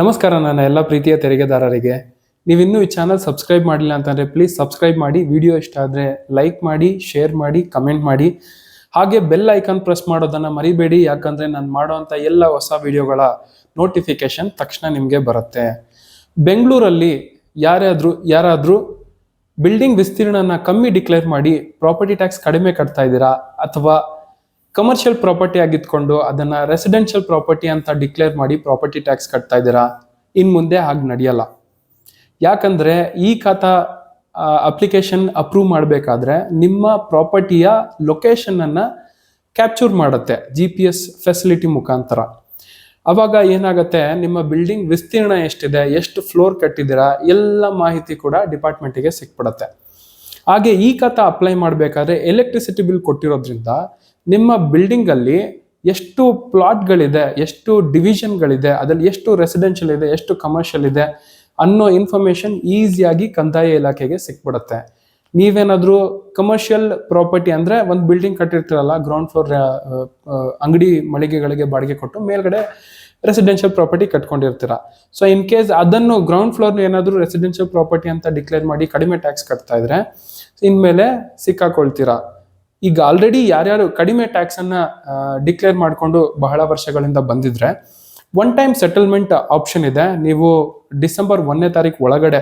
ನಮಸ್ಕಾರ ನನ್ನ ಎಲ್ಲ ಪ್ರೀತಿಯ ತೆರಿಗೆದಾರರಿಗೆ. ನೀವಿನ್ನೂ ಈ ಚಾನಲ್ ಸಬ್ಸ್ಕ್ರೈಬ್ ಮಾಡಿಲ್ಲ ಅಂತಂದರೆ ಪ್ಲೀಸ್ ಸಬ್ಸ್ಕ್ರೈಬ್ ಮಾಡಿ. ವಿಡಿಯೋ ಇಷ್ಟ ಆದರೆ ಲೈಕ್ ಮಾಡಿ, ಶೇರ್ ಮಾಡಿ, ಕಮೆಂಟ್ ಮಾಡಿ. ಹಾಗೆ ಬೆಲ್ ಐಕಾನ್ ಪ್ರೆಸ್ ಮಾಡೋದನ್ನು ಮರಿಬೇಡಿ, ಯಾಕಂದರೆ ನಾನು ಮಾಡೋವಂಥ ಎಲ್ಲ ಹೊಸ ವಿಡಿಯೋಗಳ ನೋಟಿಫಿಕೇಶನ್ ತಕ್ಷಣ ನಿಮಗೆ ಬರುತ್ತೆ. ಬೆಂಗಳೂರಲ್ಲಿ ಯಾರಾದರೂ ಬಿಲ್ಡಿಂಗ್ ವಿಸ್ತೀರ್ಣನ ಕಮ್ಮಿ ಡಿಕ್ಲೇರ್ ಮಾಡಿ ಪ್ರಾಪರ್ಟಿ ಟ್ಯಾಕ್ಸ್ ಕಡಿಮೆ ಕಟ್ತಾ ಇದ್ದೀರಾ, ಅಥವಾ ಕಮರ್ಷಿಯಲ್ ಪ್ರಾಪರ್ಟಿ ಆಗಿದ್ಕೊಂಡು ಅದನ್ನ ರೆಸಿಡೆನ್ಷಿಯಲ್ ಪ್ರಾಪರ್ಟಿ ಅಂತ ಡಿಕ್ಲೇರ್ ಮಾಡಿ ಪ್ರಾಪರ್ಟಿ ಟ್ಯಾಕ್ಸ್ ಕಟ್ತಾ ಇದ್ದೀರಾ, ಇನ್ ಮುಂದೆ ಹಾಗೆ ನಡೆಯಲ್ಲ. ಯಾಕಂದ್ರೆ ಈ ಖಾತಾ ಅಪ್ಲಿಕೇಶನ್ ಅಪ್ರೂವ್ ಮಾಡಬೇಕಾದ್ರೆ ನಿಮ್ಮ ಪ್ರಾಪರ್ಟಿಯ ಲೊಕೇಶನ್ ಅನ್ನ ಕ್ಯಾಪ್ಚರ್ ಮಾಡುತ್ತೆ GPS ಫೆಸಿಲಿಟಿ ಮುಖಾಂತರ. ಅವಾಗ ಏನಾಗುತ್ತೆ, ನಿಮ್ಮ ಬಿಲ್ಡಿಂಗ್ ವಿಸ್ತೀರ್ಣ ಎಷ್ಟಿದೆ, ಎಷ್ಟು ಫ್ಲೋರ್ ಕಟ್ಟಿದ್ದೀರಾ, ಎಲ್ಲ ಮಾಹಿತಿ ಕೂಡ ಡಿಪಾರ್ಟ್ಮೆಂಟಿಗೆ ಸಿಕ್ಬಿಡುತ್ತೆ. ಹಾಗೆ ಈ ಖಾತಾ ಅಪ್ಲೈ ಮಾಡಬೇಕಾದ್ರೆ ಎಲೆಕ್ಟ್ರಿಸಿಟಿ ಬಿಲ್ ಕೊಟ್ಟಿರೋದ್ರಿಂದ ನಿಮ್ಮ ಬಿಲ್ಡಿಂಗ್ ಅಲ್ಲಿ ಎಷ್ಟು ಪ್ಲಾಟ್ಗಳಿದೆ, ಎಷ್ಟು ಡಿವಿಷನ್ಗಳಿದೆ, ಅದರಲ್ಲಿ ಎಷ್ಟು ರೆಸಿಡೆನ್ಷಿಯಲ್ ಇದೆ, ಎಷ್ಟು ಕಮರ್ಷಿಯಲ್ ಇದೆ ಅನ್ನೋ ಇನ್ಫಾರ್ಮೇಶನ್ ಈಸಿಯಾಗಿ ಕಂದಾಯ ಇಲಾಖೆಗೆ ಸಿಕ್ಬಿಡುತ್ತೆ. ನೀವೇನಾದ್ರೂ ಕಮರ್ಷಿಯಲ್ ಪ್ರಾಪರ್ಟಿ ಅಂದ್ರೆ ಒಂದು ಬಿಲ್ಡಿಂಗ್ ಕಟ್ಟಿರ್ತೀರಲ್ಲ, ಗ್ರೌಂಡ್ ಫ್ಲೋರ್ ಅಂಗಡಿ ಮಳಿಗೆಗಳಿಗೆ ಬಾಡಿಗೆ ಕೊಟ್ಟು ಮೇಲ್ಗಡೆ ರೆಸಿಡೆನ್ಷಿಯಲ್ ಪ್ರಾಪರ್ಟಿ ಕಟ್ಕೊಂಡಿರ್ತೀರ. ಸೊ ಇನ್ ಕೇಸ್ ಅದನ್ನು ಗ್ರೌಂಡ್ ಫ್ಲೋರ್ ಏನಾದರೂ ರೆಸಿಡೆನ್ಷಿಯಲ್ ಪ್ರಾಪರ್ಟಿ ಅಂತ ಡಿಕ್ಲೇರ್ ಮಾಡಿ ಕಡಿಮೆ ಟ್ಯಾಕ್ಸ್ ಕಟ್ತಾ ಇದ್ರೆ ಇನ್ಮೇಲೆ ಸಿಕ್ಕಾಕೊಳ್ತೀರಾ. ಈಗ ಆಲ್ರೆಡಿ ಯಾರ್ಯಾರು ಕಡಿಮೆ ಟ್ಯಾಕ್ಸ್ ಅನ್ನ ಡಿಕ್ಲೇರ್ ಮಾಡಿಕೊಂಡು ಬಹಳ ವರ್ಷಗಳಿಂದ ಬಂದಿದ್ರೆ ಒನ್ ಟೈಮ್ ಸೆಟಲ್ಮೆಂಟ್ ಆಪ್ಷನ್ ಇದೆ. ನೀವು ಡಿಸೆಂಬರ್ 1ನೇ ತಾರೀಕು ಒಳಗಡೆ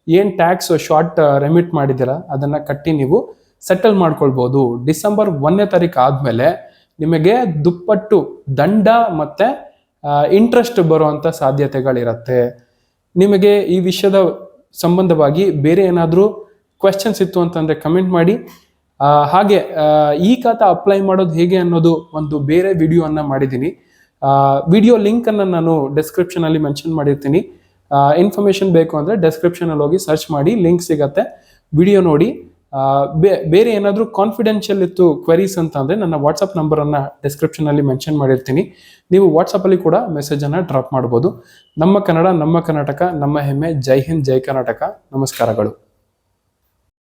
ಏನ್ ಟ್ಯಾಕ್ಸ್ ಶಾರ್ಟ್ ರೆಮಿಟ್ ಮಾಡಿದ್ದೀರಾ ಅದನ್ನ ಕಟ್ಟಿ ನೀವು ಸೆಟಲ್ ಮಾಡ್ಕೊಳ್ಬಹುದು. ಡಿಸೆಂಬರ್ 1ನೇ ತಾರೀಕು ಆದ್ಮೇಲೆ ನಿಮಗೆ ದುಪ್ಪಟ್ಟು ದಂಡ ಮತ್ತೆ ಇಂಟ್ರೆಸ್ಟ್ ಬರುವಂತ ಸಾಧ್ಯತೆಗಳಿರತ್ತೆ. ನಿಮಗೆ ಈ ವಿಷಯದ ಸಂಬಂಧವಾಗಿ ಬೇರೆ ಏನಾದರೂ ಕ್ವೆಶ್ಚನ್ಸ್ ಇತ್ತು ಅಂತಂದ್ರೆ ಕಮೆಂಟ್ ಮಾಡಿ. ಹಾಗೆ ಈ ಖಾತಾ ಅಪ್ಲೈ ಮಾಡೋದು ಹೇಗೆ ಅನ್ನೋದು ಒಂದು ಬೇರೆ ವಿಡಿಯೋನ ಮಾಡಿದ್ದೀನಿ. ವಿಡಿಯೋ ಲಿಂಕ್ ಅನ್ನು ನಾನು ಡಿಸ್ಕ್ರಿಪ್ಷನ್ ಅಲ್ಲಿ ಮೆನ್ಷನ್ ಮಾಡಿರ್ತೀನಿ. ಇನ್ಫಾರ್ಮೇಶನ್ ಬೇಕು ಅಂದ್ರೆ ಡಿಸ್ಕ್ರಿಪ್ಷನ್ ಅಲ್ಲಿ ಹೋಗಿ ಸರ್ಚ್ ಮಾಡಿ, ಲಿಂಕ್ ಸಿಗತ್ತೆ, ವಿಡಿಯೋ ನೋಡಿ. ಬೇರೆ ಏನಾದರೂ ಕಾನ್ಫಿಡೆನ್ಷಿಯಲ್ ಇತ್ತು ಕ್ವೆರೀಸ್ ಅಂತ ಅಂದ್ರೆ ನನ್ನ ವಾಟ್ಸಪ್ ನಂಬರ್ ಅನ್ನ ಡಿಸ್ಕ್ರಿಪ್ಷನ್ ಅಲ್ಲಿ ಮೆನ್ಷನ್ ಮಾಡಿರ್ತೀನಿ. ನೀವು ವಾಟ್ಸಪ್ ಅಲ್ಲಿ ಕೂಡ ಮೆಸೇಜ್ ಅನ್ನ ಡ್ರಾಪ್ ಮಾಡಬಹುದು. ನಮ್ಮ ಕನ್ನಡ, ನಮ್ಮ ಕರ್ನಾಟಕ, ನಮ್ಮ ಹೆಮ್ಮೆ. ಜೈ ಹಿಂದ್, ಜೈ ಕರ್ನಾಟಕ. ನಮಸ್ಕಾರಗಳು.